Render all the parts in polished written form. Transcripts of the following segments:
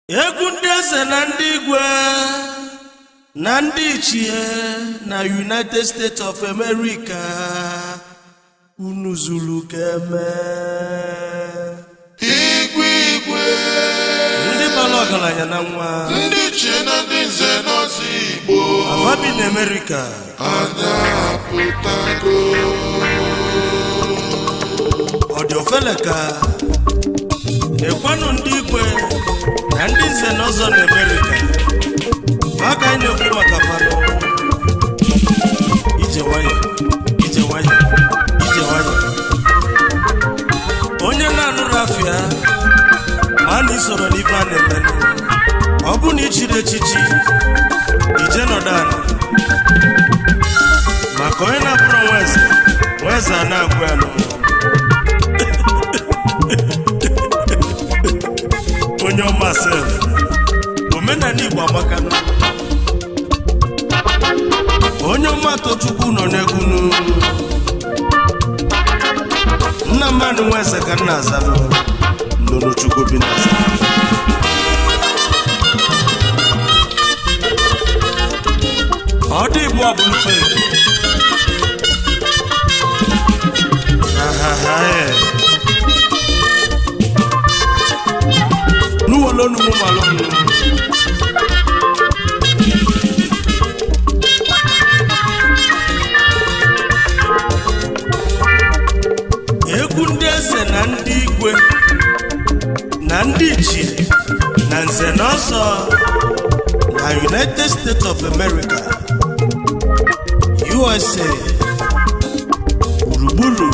Egwu ndị eze na ndị igwe na ndị ichie na United States of America unu zuru keme igwe ndị bara ọgaranya na nwa ndị ichie na ndị nze n'ọzọ Igbo afabi na America anya pụtago ọ dị ofele ka ekwenụ ndị igwe na ndị nze n'ọzọ na America maka anyị na-ekwu maka fado ije nwayọ onye na-anụrụ afịa ma na isoro n'ife a na-eme ọ bụ na ichiri echichi ije nọdụ ala maka onye na-abụrụ nwa eze a na-agwụ ya n'ụlọ onye ọma sef omenala Igbo amaka onye ọma Tochukwu nọ n'egwu nna mmadụ nwa eze ka nna aza n'ụlọ Chukwu bi n'aza ọ dị Igbo ọbụla fake nuwolonu mu malonu egwu ndị eze na ndị igwe na ndị ichie na nze na ọzọ na United States of America USA gburugburu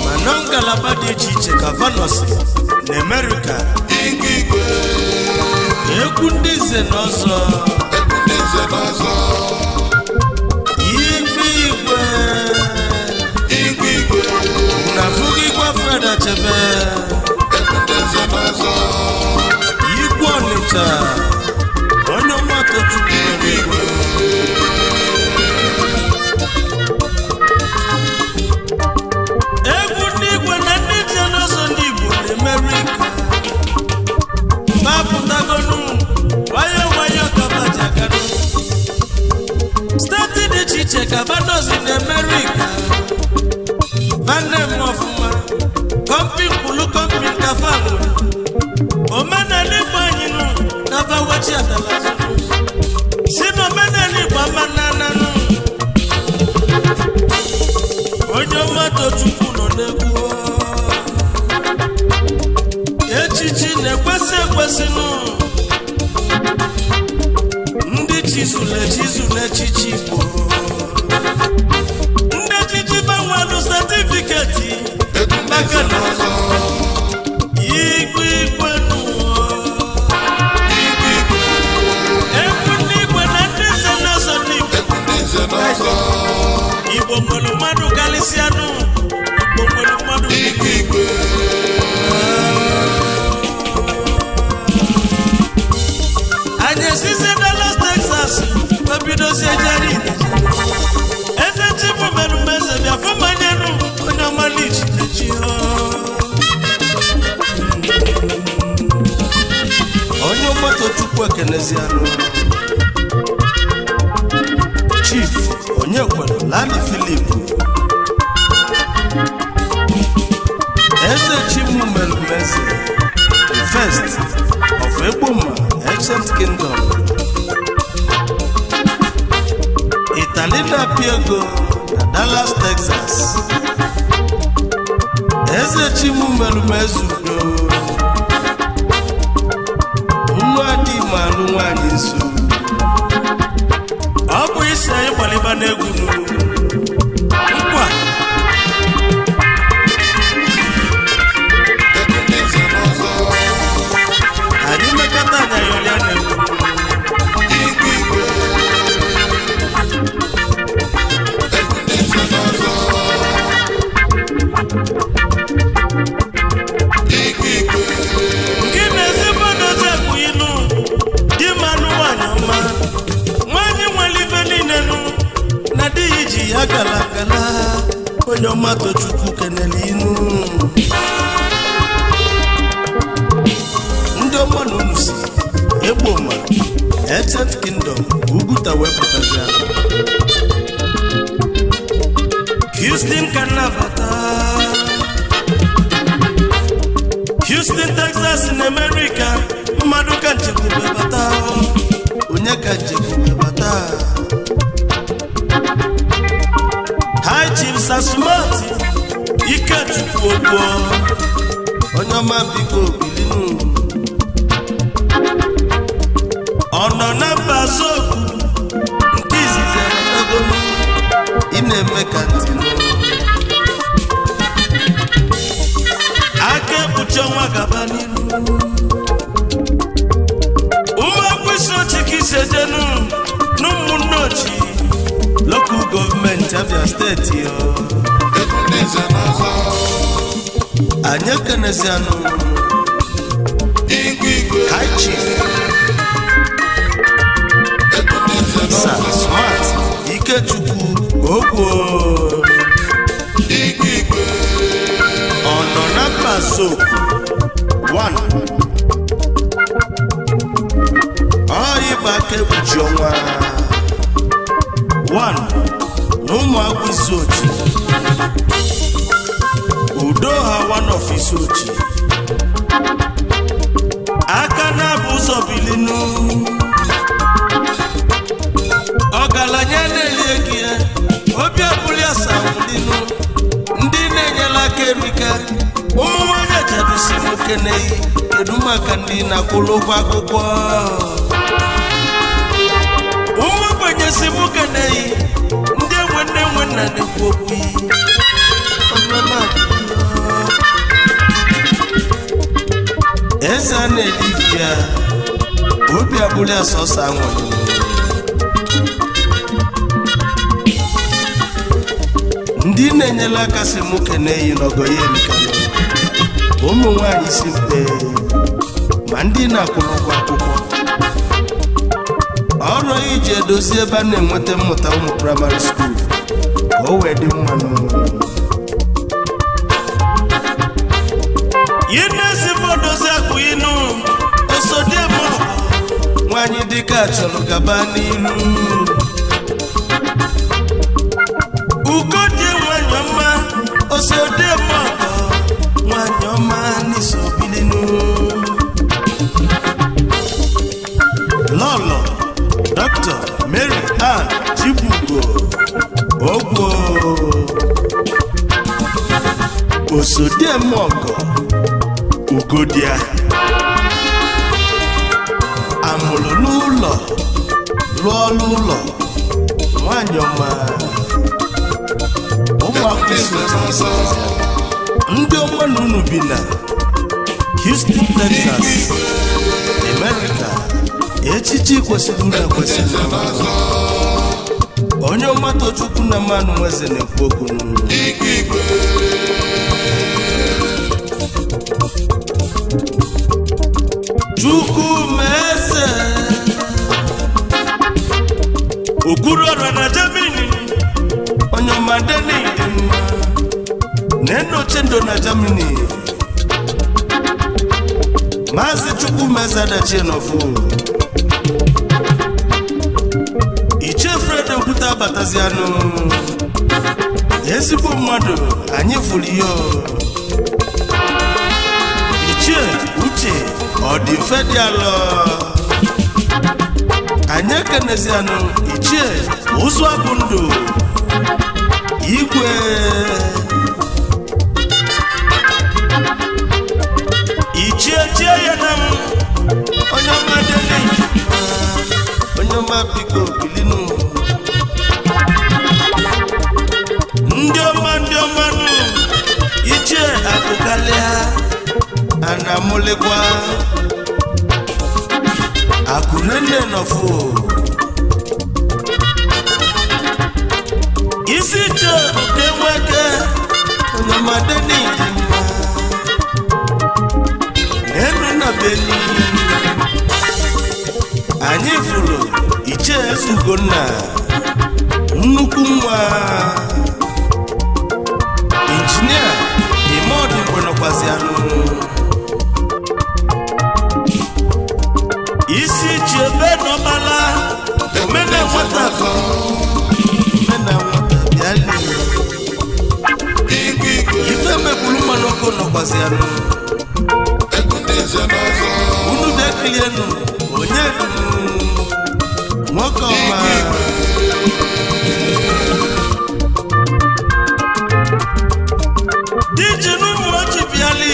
mana ngalaba dị iche iche ka vanos na America egwu ndị nze na ọzọ igwe na fugigwa Fred Achebe igwe Ọnịcha onye ọma Tochukwu igwe egwu ndị igwe na ndị nze na ọzọ ndị Igbo na America mapụtagonu nwayọ kabajakado steeti dị iche iche ka badozi na America banem ọfụma kọmpin kwulu kọmpin kafanwe omenala Igbo anyị nụ na bawachi adalazi si na omenala Igbo amanananụ onye ọma Tochukwu nọ n'egwu echichi na-ekwesị ekwesịnụ ndị chizụlụ echichi Igbo ndị echichi gbanwelụ sertifiketi maka na igwe egwu ndị igwe na ndị nze na ọzọ Igbo nwere mmadụ galịsịanụ Igbo nwere mmadụ igwe anyị esizi Dallas Texas ebidozie jeri eze chi bụ merumeze bịa fụmanyenụ onye ọmalichi echi onye ọma Tochukwu ekenezianụ Chief Onyekwelu Lali Philip eze chi bụ merumeze the first of Egboma Ancient Kingdom Italina Piego na Dallas Texas eze chimu melumezu nwa dị manụ nwanyị nso ọ bụ isi anyị gbaliba n'egwu nkwa anyị mekọta anya yọlịa n'egwu nke na-ezigbo dozi ekwu ilu dị manụ nwanyị ọma nwanyị nwere ife niile na dị iji ya gala onye ọma Tochukwu kenele inu Ancient Kingdom Uguta wepụtazi ya Houston Canavata Houston Texas in America mmadụ ka nchekwube bata onye ka nchekwube bata High Chief Sasumati Ikechukwu Ogbo onye ọma biko bilinu ọnọ na Bazoku nke izizi anatagonu ị na-eme ka ntino aka ekpuchi ọnwa gaba n'iru ụmụakwụsị ochi ka isejenu n'ụmụnnochi local government Abia steeti yo anyị ekenezianụ High Chief Smart Ikechukwu Ogbo ọnọ na Bazoku 1 ọyịba aka ekpuchi ọnwa 1 n'ụmụakwụsị ochi udo ha one of Isochi aka na-abụ ụzọ bilinu ọgaranya na-elie gị ya obi abụli asamdinu ndị na-enyela aka erika ụmụ nwanyị jadusi nwoke na-eyi kedu maka ndị na-akwụrụ ụgwọ akwụkwọ ụmụ ogbenye si nwoke na-eyi ndị enwe nne nwe nna na-ekwu okwu eze a na-edifi ya obi abụli asọsọ anwụrụ ndị na-enyela aka si nwoke na-eyi n'ọgọ ya erika ụmụ nwanyị si mpe ma ndị na-akwụrụ ụgwọ akwụkwọ ọrụ iji edozi ebe a na-enweta mmụta ụmụ praịmarị skuul ka o wee dị mmanụ yi na-ezigbo dozi akụ inu esodiemo nwanyị dịka chọrọ gaba n'iru Ugodi nwanyị ọma osodiemo nwanyị ọma n'isobilinu Lolo Dr. Mary Ann Chibugo Ogbo osodiemo Ugodia amụrụ n'ụlọ lụọ n'ụlọ nwanyị ọma ụmụakwụsị ndị ọma na unu bi na Houston, Texas, America echichi kwesịrị unu ekwesịrị onye ọma Tochukwu na mmanụ nweze na-ekwu okwu Chukwumeze Okwuruọra na Germany onye ọma Deni dị mma na-enoche ndo na Germany Maazị Chukwumeze adachie n'ọfụ Ichie Fred Okwuta abatazianụ ezigbo mmadụ anyị fụrụ ihe Ichie Uche ọ dị mfe dị alọ anyị ekenezianụ Ichie Ụzụ Abụ Ndụ Igwe Ichie chie ya na m onye ọma Deni onye ọma biko bilinu ndị ọma nụ Ichie Akụkalịa anamulekwa Akunene nọfụ isi je na-enweke onyemadeni dị mma n'elu na beni anyị fụrụ Ichie Ezugonna nnukwu nwa injinia Imodi Gwenokwazianụ isi chebe n'ọbala nọkwazianụ egwu ndị nze n'ọzọ unu dekilienu onye dunu nwoke ọma diji n'ụmụ ọchị bịali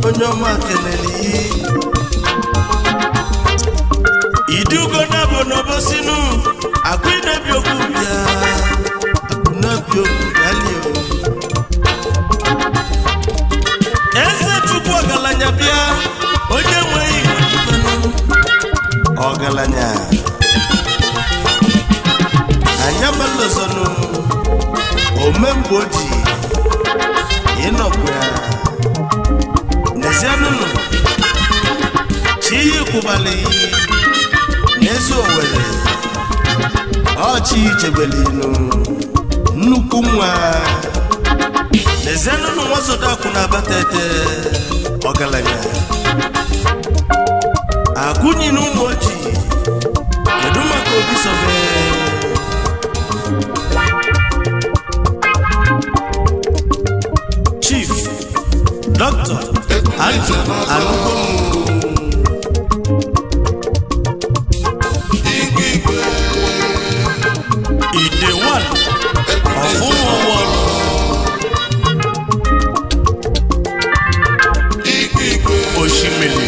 onye ọma keleli idi ugo na bụ n'obosinu akụ ịna-ebi okwu bịa akụ na-ebi okwu bịali eze chukwu ọgaranya bịa onye nweghị ọgaranya anya malozonu omemgbe oji ịnọkwu ya n'ezianụnụ chi ihe kwụbali n'ezi Owere ọchị ichebelinu nnukwu nwa n'ezianụnụ nwazodakwu na-abata ete ọgaranya akụnyi na ụmụ ojii kedu maka Obi Sobe Chief Dr. Anugo Ide one of ụmụ Oshimili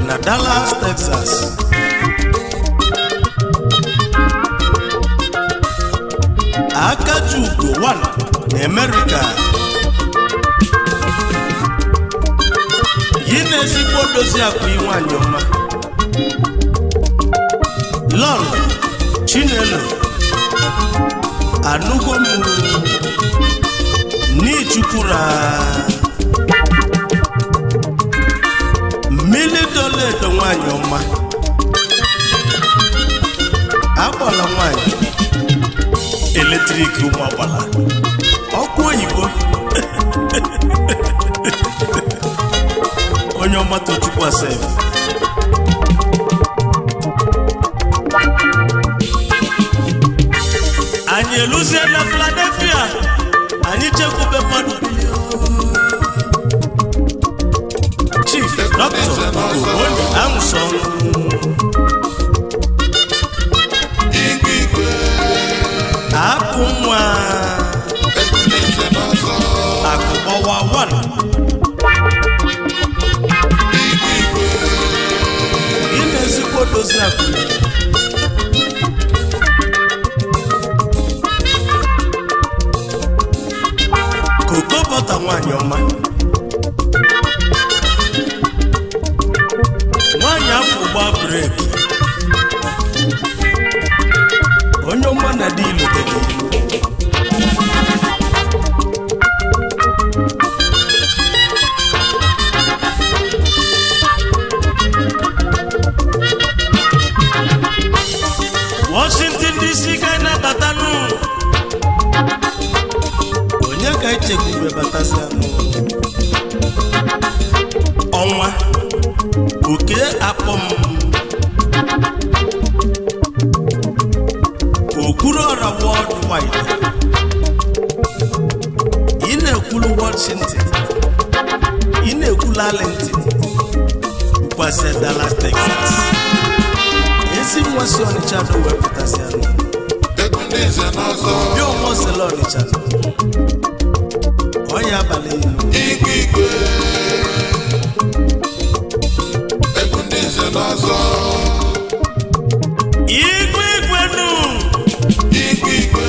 na Dallas, Texas. Akajugo one na America. Yi na-ezigbo dozi akụ nwanyị ọma. Lọl Chinelo Anugo m n'ichukwura mmiri dọla edo nwanyị ọma agbala nwanyị eletrik ụmụ agbala ọkụ oyibo onye ọma tochukwu asef anyị eluzie na Philadelphia anyị chekwube mmadụ Chief Dr. Ogoni Amson akụ nwa akụkọwa 1 ị na-ezigbo dozi akụ koko bọta nwanyị ọma nwanyị afọ gba breki onye ọma na dị ilotere Washington DC ga na-abatanụ onye ka ichekwube batazianụ ọnwa oke akpọm Okwuluọra worldwide ị na-ekwulu Washington ị na-ekwulu Arlington kwasị Dallas, Texas ezi nwasị Ọnịcha do wepụtazianụ egwu ndị nze n'ọzọ bi ụmụsịla Ọnịcha ọya abalị ilu igwe egwu ndị nze n'ọzọ igwenu igwe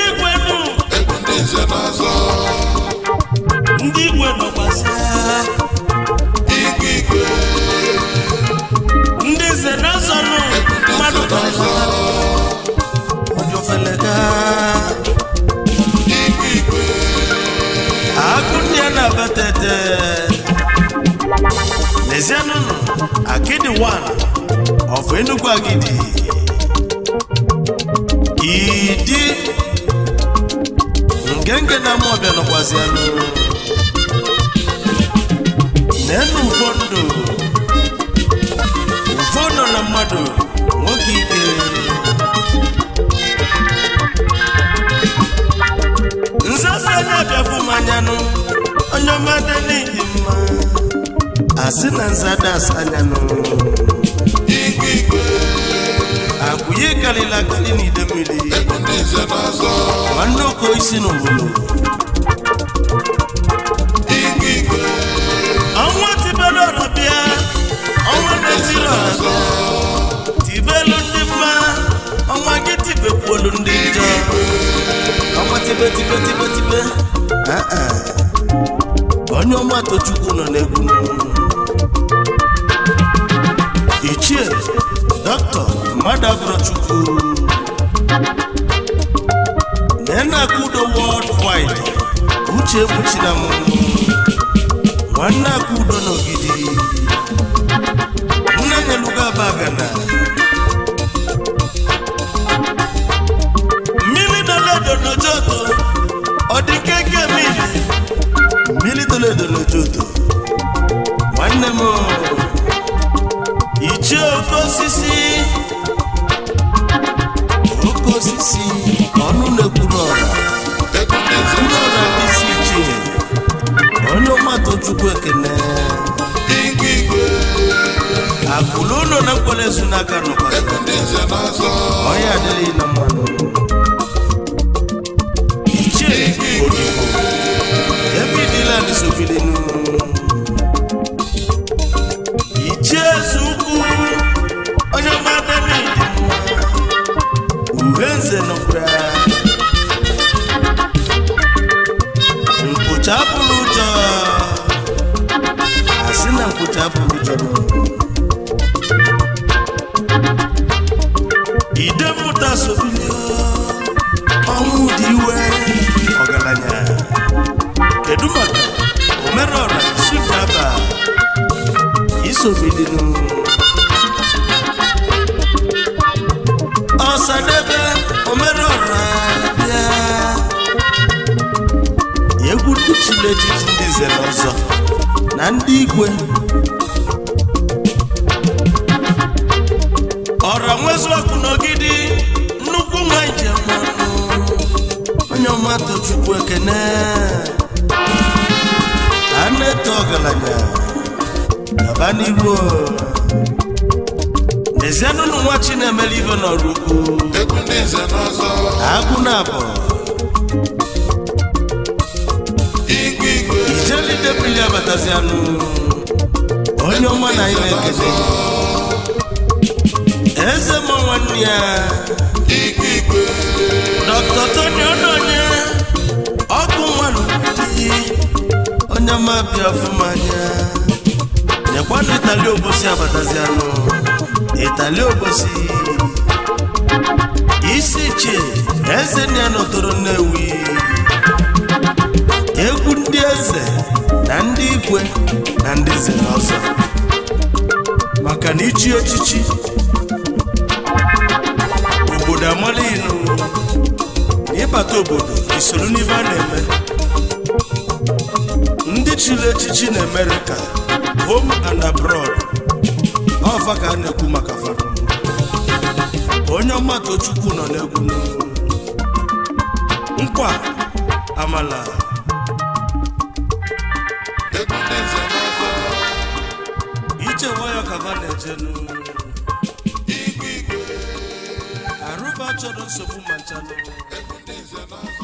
igwenu egwu ndị nze n'ọzọ ndị igwe nọkwasịa igwe ndị nze na-azọnụ mmadụ ọjọfelega akụ ndị a na-abatete lezianụnụ Akidi 1 of Enugu Agidi Idi ngenge na mọbịa nọkwazianụ n'enu ụfọdụ na mmadụ nwoke ike ọmọdé n'ịdị mma asị na nzada asanya nụ Igwe akwụye karịla akarị n'ide mmiri egwu ndị nze na-azọ nwanne oke isi n'obodo Igwe ọnwa tibelu ọra bịa ọnwa na-etiri ọra tibelu ndị mma ọnwa gị tibekwuolu ndị njọ ọnwa tibe onye ọma Tochukwu nọ n'egwu Ichie Dr. Mmadụabụrọchukwu na-akudo worldwide uche egbuchina m nwanne akudo n'ogidi nna nyelugo abagana mmiri doledo n'ojoto ọ dị keke mmiri doledo n'ojoto nwanne m Ichie oke osisi ọnụ na-ekwuru ọra egwu ndị nze ndị ọra isi ichie onye ọma Tochukwu ekene Igwe akụlụ ụlọ na nkwere ezu n'aka nọkwa egwu ndị nze na-azọ onye adịghị na mmanụ Ichie Odibo David Sobilinu Ichie Ezukwu onye ọma David Uhenze nọkwara nkwụcha bụrụ ụjọ asị na nkwụcha bụrụ ụjọ ide mmụta Sobilinu ọnwụ dị iwe ọgaranya kedu maka omerọra Sudaba Isobilinu Ọsadebe omerọra bịa egwu chile echichi ndị nze na ọzọ na ndị igwe ọra nwezu ọkụ n'ogidi nnukwu nwa njem onye ọma Tochukwu ekene a na-eto ọgaranya gaba n'iru n'ezianụnụ nwa Chinemere ibe n'ọrụ ukwu egwu ndị nze na-azọ agụ na abọ Igwe ijelidebili abatazianụ onye ọma na anyị na-ekele eze ma nwanne ya Igwe Dr. Tony Ononye ọkụ nwanụ onye ọma bịa ọfụmanya nyekwanụ Itali Obosi abatazianụ Itali Obosi isi ichie eze nne ya nọtoro Nnewi egwu ndị eze na ndị igwe na ndị nze na ọzọ maka na ichi echichi obodo amalinu ịbata obodo isoro n'ibe a na-eme ndị chiri echichi na America home and abroad ọfa ka a na-ekwu maka fada onye ọma Tochukwu nọ n'egwu nkwa amala egwu ndị nze na-azọ iche nwayọ ka va na-ejenu Igwe arụba chọrọ nsogbu ma nchanụ egwu ndị nze na-azọ